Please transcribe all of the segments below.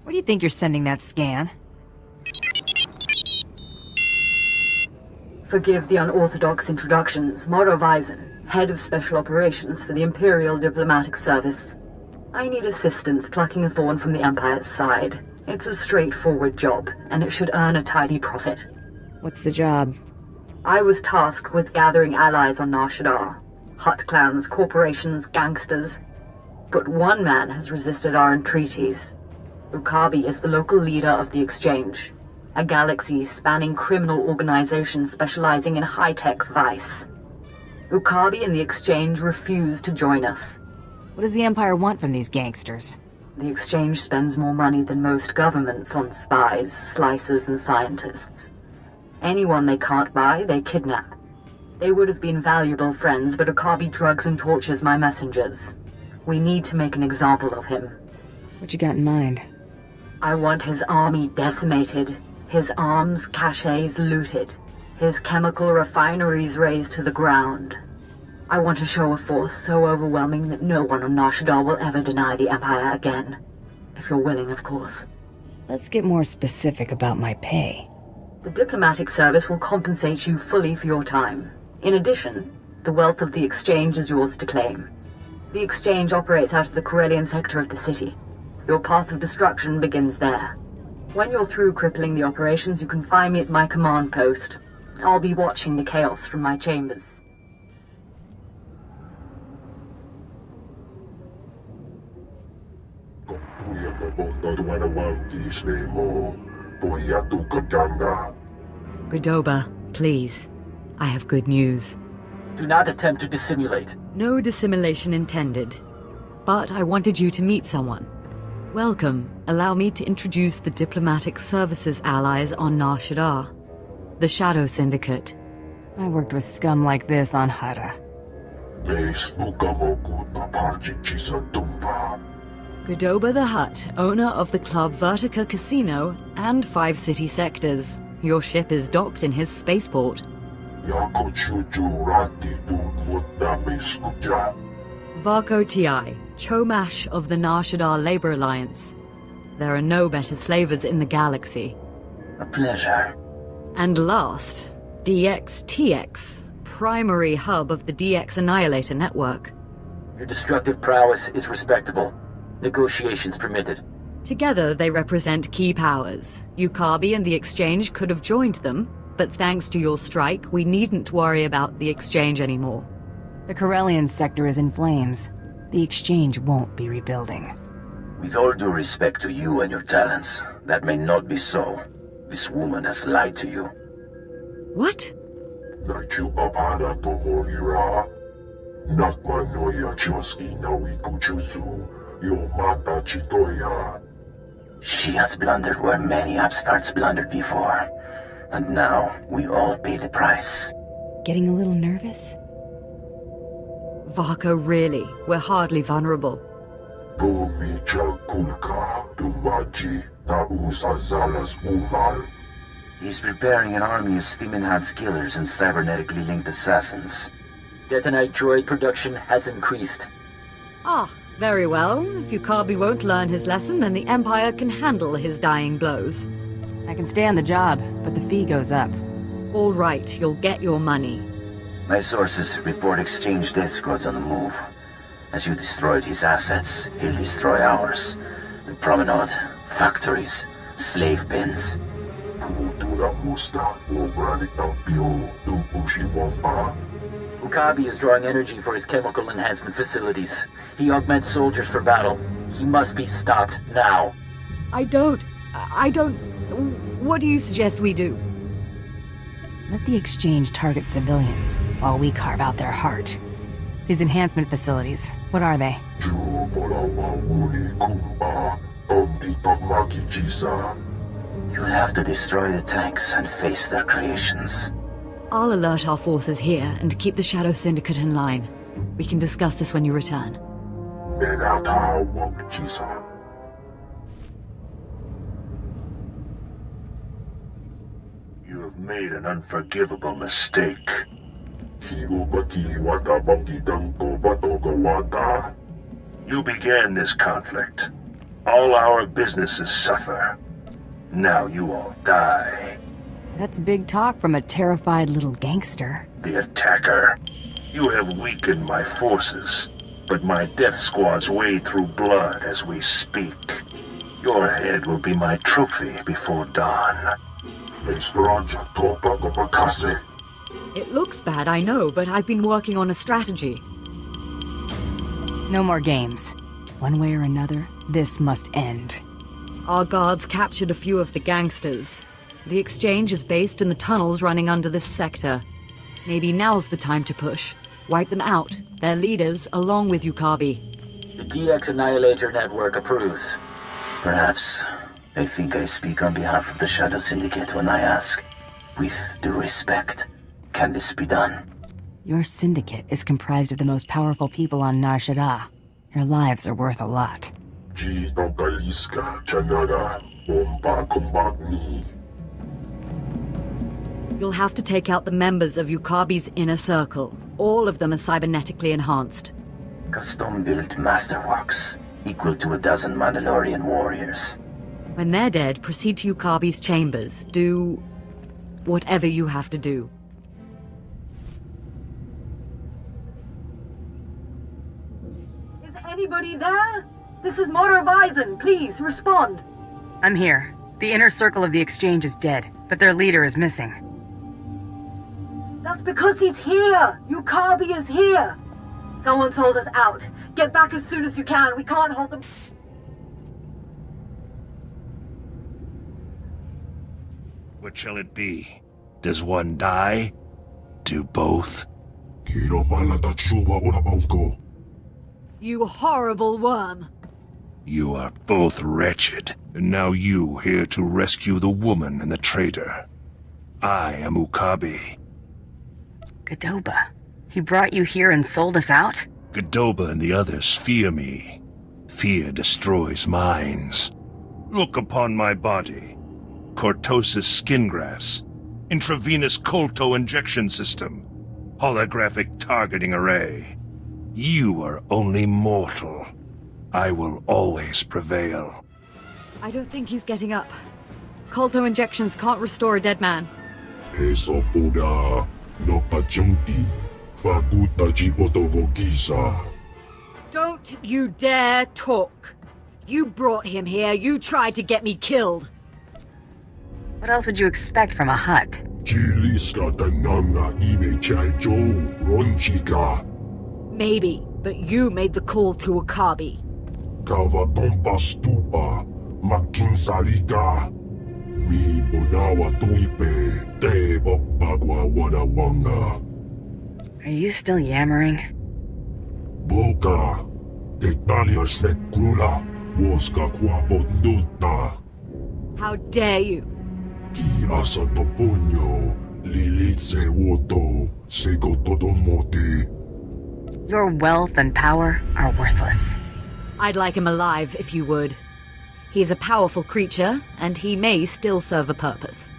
Where do you think you're sending that scan? Forgive the unorthodox introductions. Moro Visen, Head of Special Operations for the Imperial Diplomatic Service. I need assistance plucking a thorn from the Empire's side. It's a straightforward job, and it should earn a tidy profit. What's the job? I was tasked with gathering allies on Nar Shaddaa. Hut clans, corporations, gangsters. But one man has resisted our entreaties. Ukabi is the local leader of the Exchange, a galaxy-spanning criminal organization specializing in high-tech vice. Ukabi and the Exchange refuse to join us. What does the Empire want from these gangsters? The Exchange spends more money than most governments on spies, slicers, and scientists. Anyone they can't buy, they kidnap. They would have been valuable friends, but Ukabi drugs and tortures my messengers. We need to make an example of him. What you got in mind? I want his army decimated, his arms caches looted, his chemical refineries razed to the ground. I want a show of force so overwhelming that no one on Nar Shaddaa will ever deny the Empire again. If you're willing, of course. Let's get more specific about my pay. The diplomatic service will compensate you fully for your time. In addition, the wealth of the Exchange is yours to claim. The Exchange operates out of the Corellian sector of the city. Your path of destruction begins there. When you're through crippling the operations, you can find me at my command post. I'll be watching the chaos from my chambers. Godoba, please. I have good news. Do not attempt to dissimulate. No dissimulation intended. But I wanted you to meet someone. Welcome. Allow me to introduce the diplomatic services allies on Nar Shaddaa. The Shadow Syndicate. I worked with scum like this on Hara. Godoba the Hutt, owner of the Club Vertica Casino and 5 city sectors. Your ship is docked in his spaceport. Varko Ti, Chomash of the Nar Shaddaa Labor Alliance. There are no better slavers in the galaxy. A pleasure. And last, DXTX, primary hub of the DX Annihilator network. Your destructive prowess is respectable. Negotiations permitted. Together, they represent key powers. Ukabi and the Exchange could have joined them, but thanks to your strike, we needn't worry about the Exchange anymore. The Corellian sector is in flames. The Exchange won't be rebuilding. With all due respect to you and your talents, that may not be so. This woman has lied to you. What? She has blundered where many upstarts blundered before. And now, we all pay the price. Getting a little nervous? Varko, really? We're hardly vulnerable. He's preparing an army of Stimenhad's killers and cybernetically linked assassins. Detonite droid production has increased. Ah, very well. If Ukabi won't learn his lesson, then the Empire can handle his dying blows. I can stay on the job, but the fee goes up. All right, you'll get your money. My sources report Exchange death squads on the move. As you destroyed his assets, he'll destroy ours. The promenade, factories, slave pens. Ukabi is drawing energy for his chemical enhancement facilities. He augments soldiers for battle. He must be stopped now. I don't... What do you suggest we do? Let the Exchange target civilians, while we carve out their heart. These enhancement facilities, what are they? You'll have to destroy the tanks and face their creations. I'll alert our forces here and keep the Shadow Syndicate in line. We can discuss this when you return. You have made an unforgivable mistake. You began this conflict. All our businesses suffer. Now you all die. That's big talk from a terrified little gangster. The attacker. You have weakened my forces, but my death squads wade through blood as we speak. Your head will be my trophy before dawn. It looks bad, I know, but I've been working on a strategy. No more games. One way or another, this must end. Our guards captured a few of the gangsters. The exchange is based in the tunnels running under this sector. Maybe now's the time to push. Wipe them out, their leaders, along with Yukabi. The DX Annihilator Network approves. Perhaps I think I speak on behalf of the Shadow Syndicate when I ask, with due respect, can this be done? Your syndicate is comprised of the most powerful people on Nar Shaddaa. Your lives are worth a lot. You'll have to take out the members of Yukabi's inner circle. All of them are cybernetically enhanced. Custom-built masterworks, equal to a dozen Mandalorian warriors. When they're dead, proceed to Yukabi's chambers. Do whatever you have to do. Is anybody there? This is Mother Vizon. Please, respond. I'm here. The inner circle of the exchange is dead, but their leader is missing. That's because he's here! Yukabi is here! Someone sold us out. Get back as soon as you can. We can't hold them. What shall it be? Does one die? Do both? You horrible worm! You are both wretched, and now you here to rescue the woman and the traitor. I am Ukabi. Godoba, he brought you here and sold us out? Godoba and the others fear me. Fear destroys minds. Look upon my body. Cortosis skin grafts. Intravenous Kolto injection system. Holographic targeting array. You are only mortal. I will always prevail. I don't think he's getting up. Kolto injections can't restore a dead man. Don't you dare talk. You brought him here. You tried to get me killed. What else would you expect from a hut? Maybe, but you made the call to Ukabi. Are you still yammering? How dare you? Your wealth and power are worthless. I'd like him alive, if you would. He's a powerful creature, and he may still serve a purpose.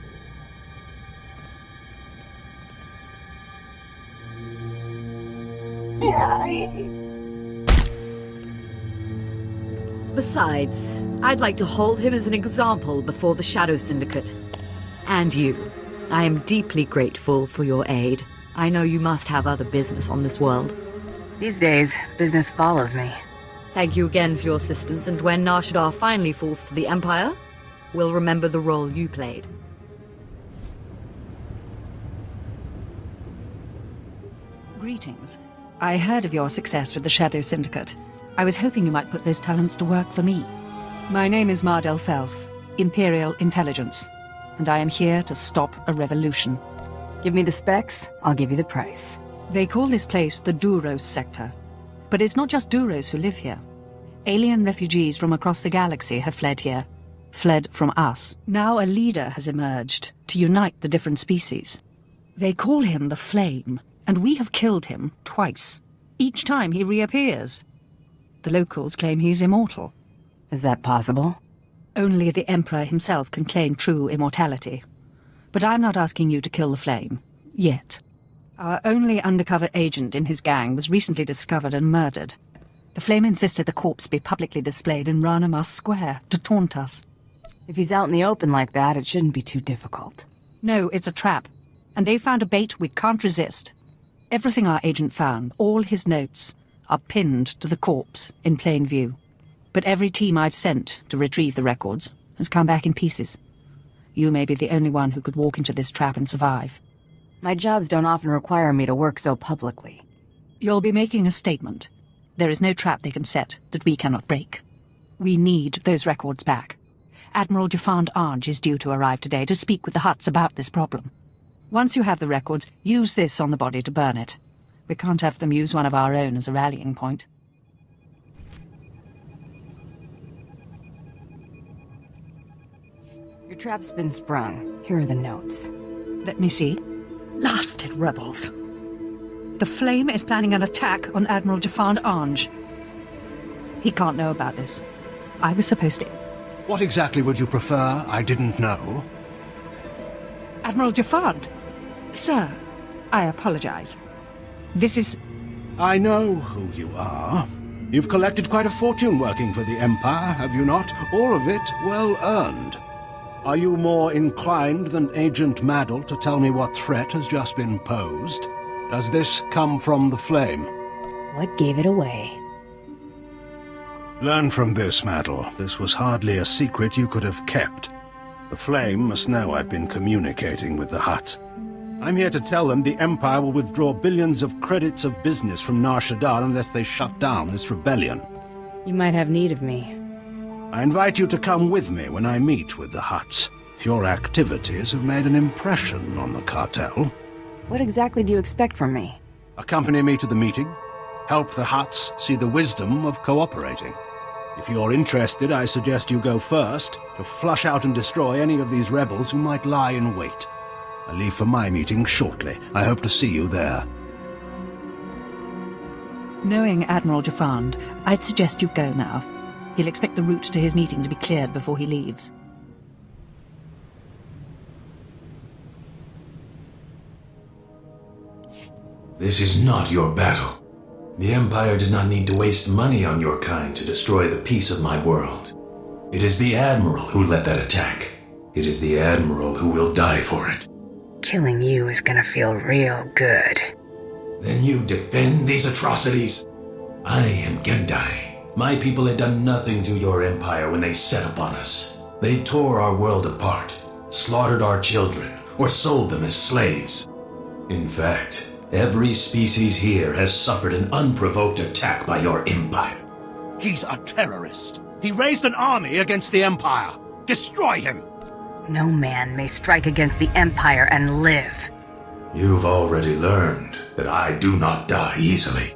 Besides, I'd like to hold him as an example before the Shadow Syndicate. And you. I am deeply grateful for your aid. I know you must have other business on this world. These days, business follows me. Thank you again for your assistance, and when Nar Shaddaa finally falls to the Empire, we'll remember the role you played. Greetings. I heard of your success with the Shadow Syndicate. I was hoping you might put those talents to work for me. My name is Mardel Felth, Imperial Intelligence, and I am here to stop a revolution. Give me the specs, I'll give you the price. They call this place the Duros sector. But it's not just Duros who live here. Alien refugees from across the galaxy have fled here. Fled from us. Now a leader has emerged to unite the different species. They call him the Flame, and we have killed him twice. Each time he reappears. The locals claim he's immortal. Is that possible? Only the Emperor himself can claim true immortality. But I'm not asking you to kill the Flame. Yet. Our only undercover agent in his gang was recently discovered and murdered. The Flame insisted the corpse be publicly displayed in Ranamas Square to taunt us. If he's out in the open like that, it shouldn't be too difficult. No, it's a trap. And they found a bait we can't resist. Everything our agent found, all his notes, are pinned to the corpse in plain view. But every team I've sent to retrieve the records has come back in pieces. You may be the only one who could walk into this trap and survive. My jobs don't often require me to work so publicly. You'll be making a statement. There is no trap they can set that we cannot break. We need those records back. Admiral Jafand Arj is due to arrive today to speak with the Hutts about this problem. Once you have the records, use this on the body to burn it. We can't have them use one of our own as a rallying point. Your trap's been sprung. Here are the notes. Let me see. Blasted rebels. The Flame is planning an attack on Admiral Jafand Arj. He can't know about this. I was supposed to... What exactly would you prefer? I didn't know. Admiral Jafand? Sir, I apologize. This is... I know who you are. You've collected quite a fortune working for the Empire, have you not? All of it well earned. Are you more inclined than Agent Maddle to tell me what threat has just been posed? Does this come from the Flame? What gave it away? Learn from this, Maddle. This was hardly a secret you could have kept. The Flame must know I've been communicating with the Hutt. I'm here to tell them the Empire will withdraw billions of credits of business from Nar Shaddaa unless they shut down this rebellion. You might have need of me. I invite you to come with me when I meet with the Hutts. Your activities have made an impression on the cartel. What exactly do you expect from me? Accompany me to the meeting. Help the Hutts see the wisdom of cooperating. If you're interested, I suggest you go first to flush out and destroy any of these rebels who might lie in wait. I leave for my meeting shortly. I hope to see you there. Knowing Admiral Jafand, I'd suggest you go now. He'll expect the route to his meeting to be cleared before he leaves. This is not your battle. The Empire did not need to waste money on your kind to destroy the peace of my world. It is the Admiral who led that attack. It is the Admiral who will die for it. Killing you is gonna feel real good. Then you defend these atrocities? I am Gendai. My people had done nothing to your empire when they set upon us. They tore our world apart, slaughtered our children, or sold them as slaves. In fact, every species here has suffered an unprovoked attack by your empire. He's a terrorist. He raised an army against the Empire. Destroy him! No man may strike against the Empire and live. You've already learned that I do not die easily.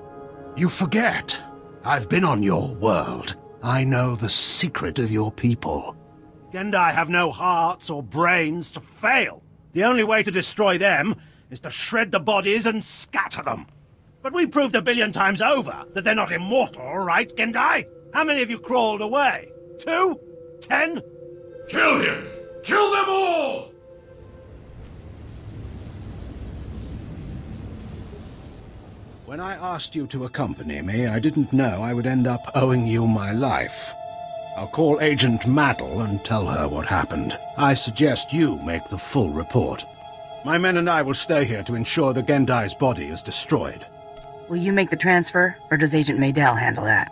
You forget. I've been on your world. I know the secret of your people. Gendai have no hearts or brains to fail. The only way to destroy them is to shred the bodies and scatter them. But we proved 1 billion times over that they're not immortal, right, Gendai? How many of you crawled away? 2? 10? Kill him! Kill them all! When I asked you to accompany me, I didn't know I would end up owing you my life. I'll call Agent Maddle and tell her what happened. I suggest you make the full report. My men and I will stay here to ensure the Gendai's body is destroyed. Will you make the transfer, or does Agent Maydell handle that?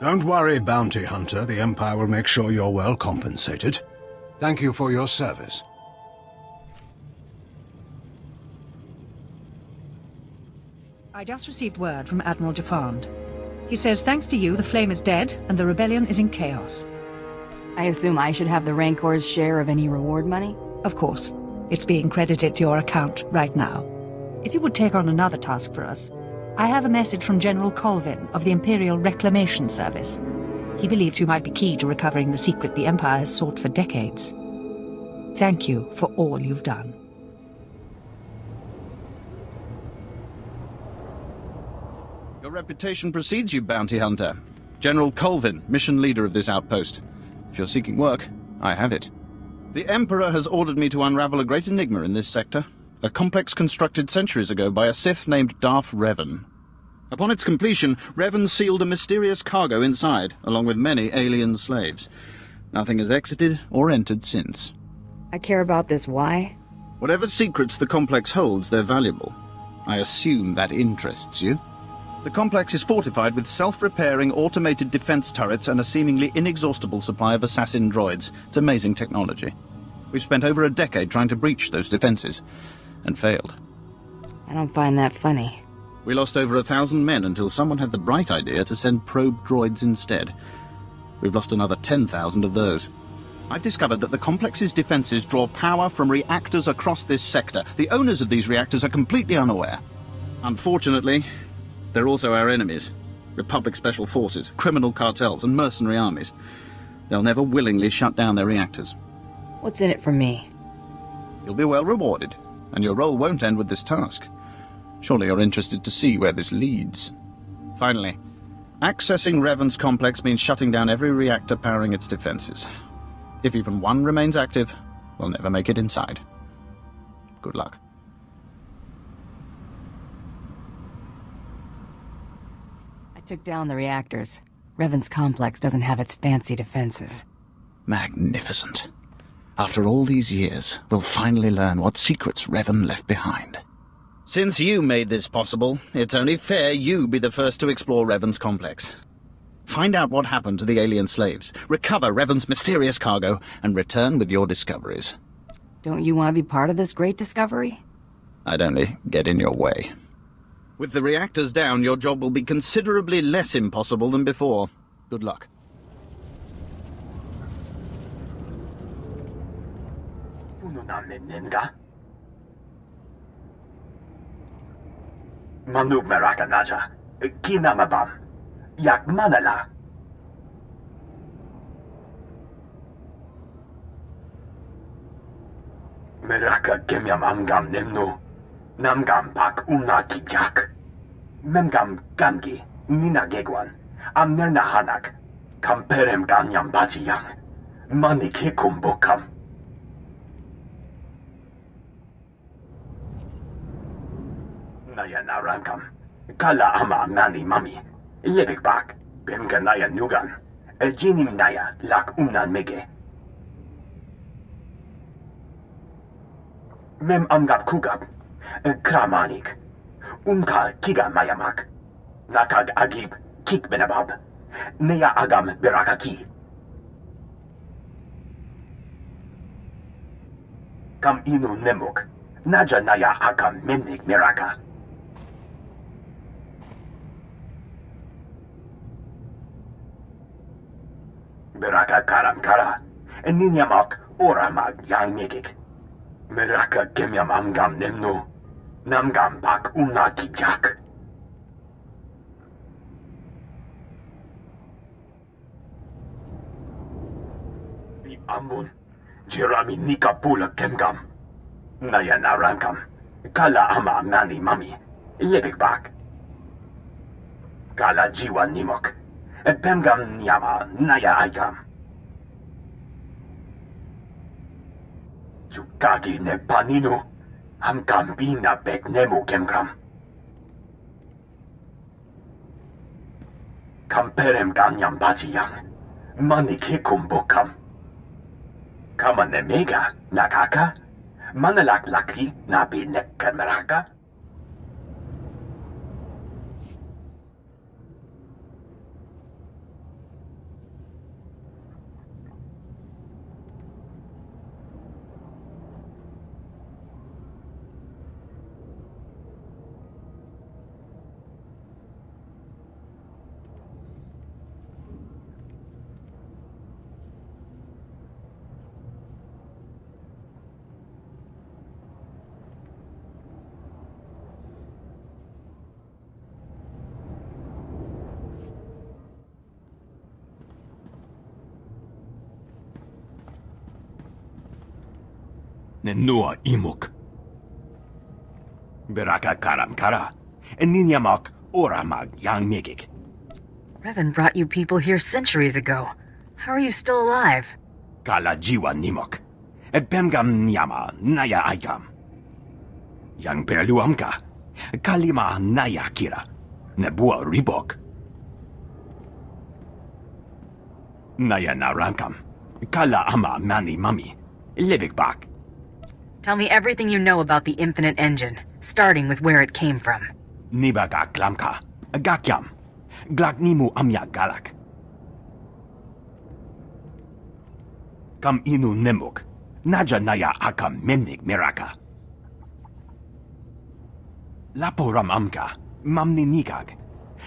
Don't worry, Bounty Hunter. The Empire will make sure you're well compensated. Thank you for your service. I just received word from Admiral Jafand. He says thanks to you, the Flame is dead, and the rebellion is in chaos. I assume I should have the Rancor's share of any reward money? Of course. It's being credited to your account right now. If you would take on another task for us, I have a message from General Colvin of the Imperial Reclamation Service. He believes you might be key to recovering the secret the Empire has sought for decades. Thank you for all you've done. Your reputation precedes you, Bounty Hunter. General Colvin, mission leader of this outpost. If you're seeking work, I have it. The Emperor has ordered me to unravel a great enigma in this sector. A complex constructed centuries ago by a Sith named Darth Revan. Upon its completion, Revan sealed a mysterious cargo inside, along with many alien slaves. Nothing has exited or entered since. I care about this why? Whatever secrets the complex holds, they're valuable. I assume that interests you. The complex is fortified with self-repairing automated defense turrets and a seemingly inexhaustible supply of assassin droids. It's amazing technology. We've spent over a decade trying to breach those defenses, and failed. I don't find that funny. We lost over 1,000 men until someone had the bright idea to send probe droids instead. We've lost another 10,000 of those. I've discovered that the complex's defenses draw power from reactors across this sector. The owners of these reactors are completely unaware. Unfortunately, they're also our enemies. Republic Special Forces, criminal cartels, and mercenary armies. They'll never willingly shut down their reactors. What's in it for me? You'll be well rewarded, and your role won't end with this task. Surely you're interested to see where this leads. Finally, accessing Revan's complex means shutting down every reactor powering its defenses. If even one remains active, we'll never make it inside. Good luck. I took down the reactors. Revan's complex doesn't have its fancy defenses. Magnificent. After all these years, we'll finally learn what secrets Revan left behind. Since you made this possible, it's only fair you be the first to explore Revan's complex. Find out what happened to the alien slaves, recover Revan's mysterious cargo, and return with your discoveries. Don't you want to be part of this great discovery? I'd only get in your way. With the reactors down, your job will be considerably less impossible than before. Good luck. Manub Meraka Naja, Kinamabam, Yak Manala. Meraka Kemyam Amgam Nemno, Namgam Pak Kijak, Memgam Gangi, Nina Gegwan, Amnerna Hanak, Kamperem Ganyam Bajiyang, Manik Hikum Bokam. Naya Narankam, Kala Ama Mani Mami, Lebik Bak, Bemka Naya Nugan, Jinim Naya, Lak Mege. Mem Amgab Kugab, Kramanik, Kiga Mayamak, Nakag Agib, Kik Benabab, Neya Agam Berakaki. Kam Inu Nemuk, Naja Naya Agam Memnik Meraka. Beraka Karam Kara, Ninyamak Oramag Yang Megik. Meraka Kemyam Amgam Nemno, Namgam Pak Kijak. Bi Amun, Jerami Nika Pula Kemgam. Naya Narankam, Kala Ama Mani Mami, Lebik Bak. Kala Jiwa Nimok. Bemgam Nyama Naya Aikam. Jukagi ne Paninu, Amkambina Bek Nemu Kemgam. Kamperem Ganyam Bajiyang, Manik Hikum Bokam. Kama ne Mega, Nakaka, Manalak Laki, Nabi Nekkameraka. Nenua Imuk. Beraka Karam Kara, Ninyamak Oramag Yang Megik. Revan brought you people here centuries ago. How are you still alive? Kala Jiwa Nimok. Bemgam Nyama Naya Aikam. Yang Perluamka. Kalima Naya Kira. Nebua ribok. Naya narankam. Kala ama mani mami. Libik bak. Tell me everything you know about the Infinite Engine, starting with where it came from. Nibaga glamka. Gakyam. Glak nimu amya galak. Kam inu nemuk. Naja naya akam memnik miraka. Laporam amka. Mamni nikag.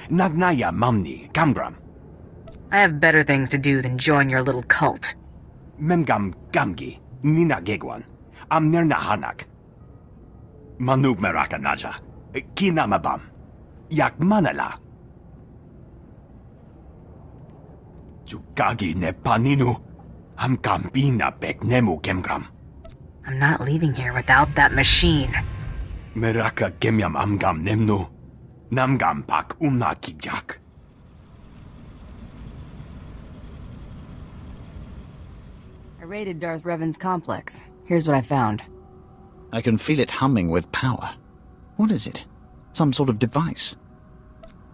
Nagnaya mamni kamgram. I have better things to do than join your little cult. Memgam gamgi. Nina gegwan. Amnerna hanak. Manub meraka naja. Kinamabam. Yak manala. Jukagi ne paninu. Am kambina bek nemu kemgram. I'm not leaving here without that machine. Meraka gemyam amgam nemnu. Namgam pak umna kijak. I raided Darth Revan's complex. Here's what I found. I can feel it humming with power. What is it? Some sort of device?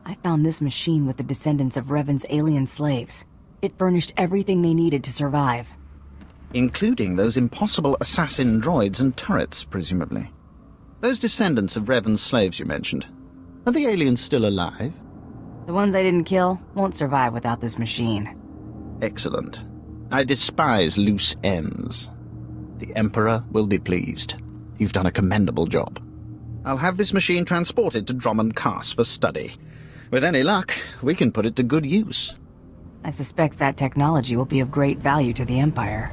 I found this machine with the descendants of Revan's alien slaves. It furnished everything they needed to survive. Including those impossible assassin droids and turrets, presumably. Those descendants of Revan's slaves you mentioned. Are the aliens still alive? The ones I didn't kill won't survive without this machine. Excellent. I despise loose ends. The Emperor will be pleased. You've done a commendable job. I'll have this machine transported to Drummond Cass for study. With any luck, we can put it to good use. I suspect that technology will be of great value to the Empire.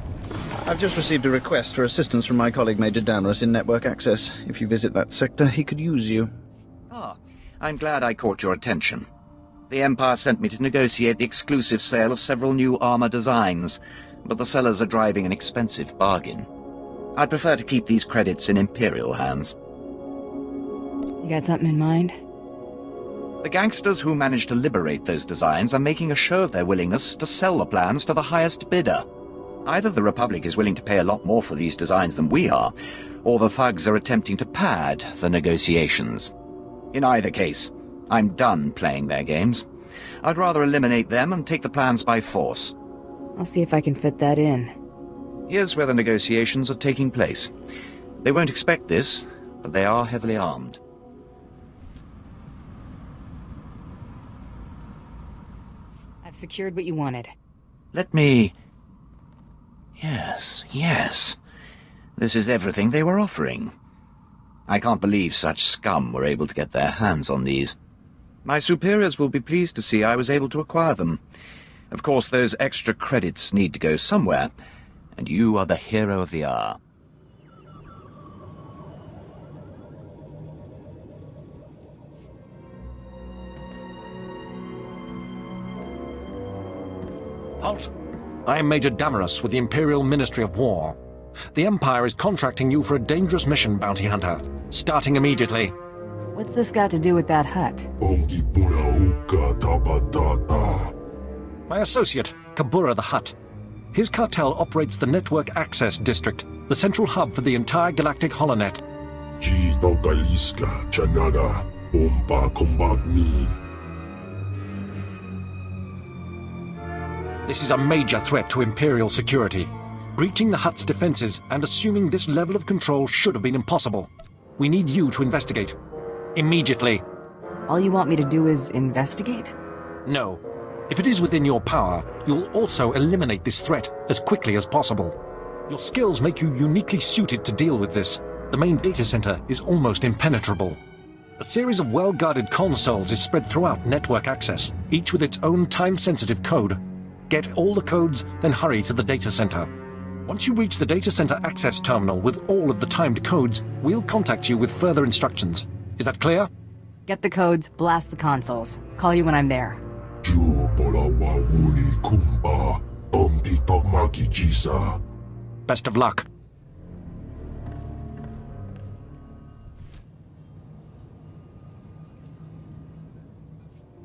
I've just received a request for assistance from my colleague Major Danrus in network access. If you visit that sector, he could use you. Ah, I'm glad I caught your attention. The Empire sent me to negotiate the exclusive sale of several new armor designs, but the sellers are driving an expensive bargain. I'd prefer to keep these credits in Imperial hands. You got something in mind? The gangsters who managed to liberate those designs are making a show of their willingness to sell the plans to the highest bidder. Either the Republic is willing to pay a lot more for these designs than we are, or the thugs are attempting to pad the negotiations. In either case, I'm done playing their games. I'd rather eliminate them and take the plans by force. I'll see if I can fit that in. Here's where the negotiations are taking place. They won't expect this, but they are heavily armed. I've secured what you wanted. Let me... Yes. This is everything they were offering. I can't believe such scum were able to get their hands on these. My superiors will be pleased to see I was able to acquire them. Of course, those extra credits need to go somewhere, and you are the hero of the hour. Halt! I am Major Damarus with the Imperial Ministry of War. The Empire is contracting you for a dangerous mission, Bounty Hunter, starting immediately. What's this got to do with that hut? My associate, Kabura the Hutt. His cartel operates the Network Access District, the central hub for the entire galactic holonet. This is a major threat to Imperial security. Breaching the Hutt's defenses and assuming this level of control should have been impossible. We need you to investigate. Immediately. All you want me to do is investigate? No. If it is within your power, you'll also eliminate this threat as quickly as possible. Your skills make you uniquely suited to deal with this. The main data center is almost impenetrable. A series of well-guarded consoles is spread throughout network access, each with its own time-sensitive code. Get all the codes, then hurry to the data center. Once you reach the data center access terminal with all of the timed codes, we'll contact you with further instructions. Is that clear? Get the codes, blast the consoles. Call you when I'm there. Best of luck.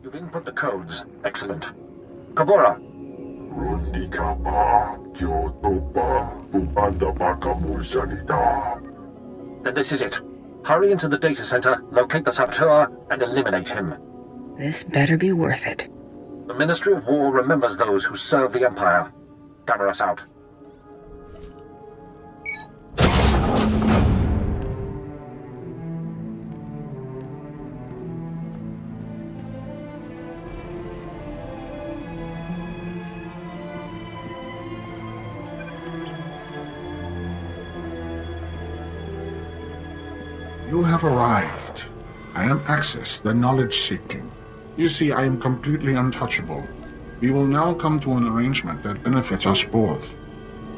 You've input the codes. Excellent. Kabura! Then this is it. Hurry into the data center, locate the SWTOR, and eliminate him. This better be worth it. The Ministry of War remembers those who serve the Empire. Damaros out. You have arrived. I am Axis, the knowledge-seeking. You see, I am completely untouchable. We will now come to an arrangement that benefits us both.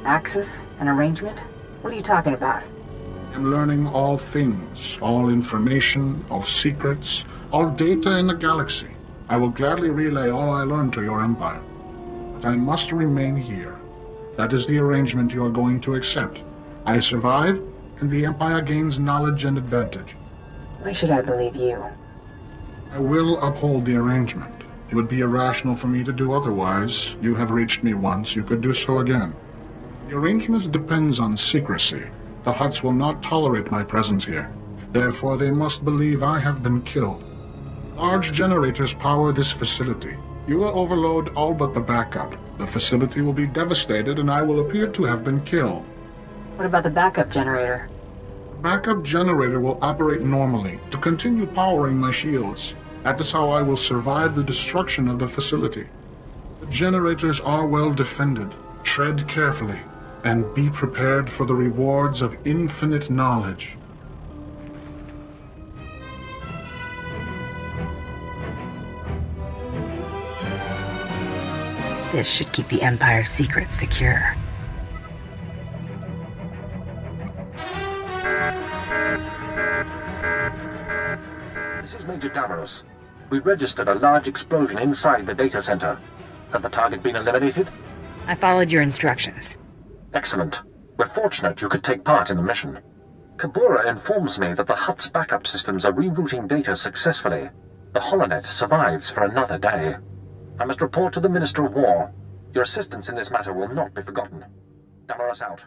Axis? An arrangement? What are you talking about? I am learning all things, all information, all secrets, all data in the galaxy. I will gladly relay all I learned to your Empire. But I must remain here. That is the arrangement you are going to accept. I survive, and the Empire gains knowledge and advantage. Why should I believe you? I will uphold the arrangement. It would be irrational for me to do otherwise. You have reached me once, you could do so again. The arrangement depends on secrecy. The Hutts will not tolerate my presence here. Therefore, they must believe I have been killed. Large generators power this facility. You will overload all but the backup. The facility will be devastated, and I will appear to have been killed. What about the backup generator? The backup generator will operate normally to continue powering my shields. That is how I will survive the destruction of the facility. The generators are well defended. Tread carefully, and be prepared for the rewards of infinite knowledge. This should keep the Empire's secrets secure. This is Major Damaros. We registered a large explosion inside the data center. Has the target been eliminated? I followed your instructions. Excellent. We're fortunate you could take part in the mission. Kabura informs me that the Hutt's backup systems are rerouting data successfully. The holonet survives for another day. I must report to the Minister of War. Your assistance in this matter will not be forgotten. Damaros out.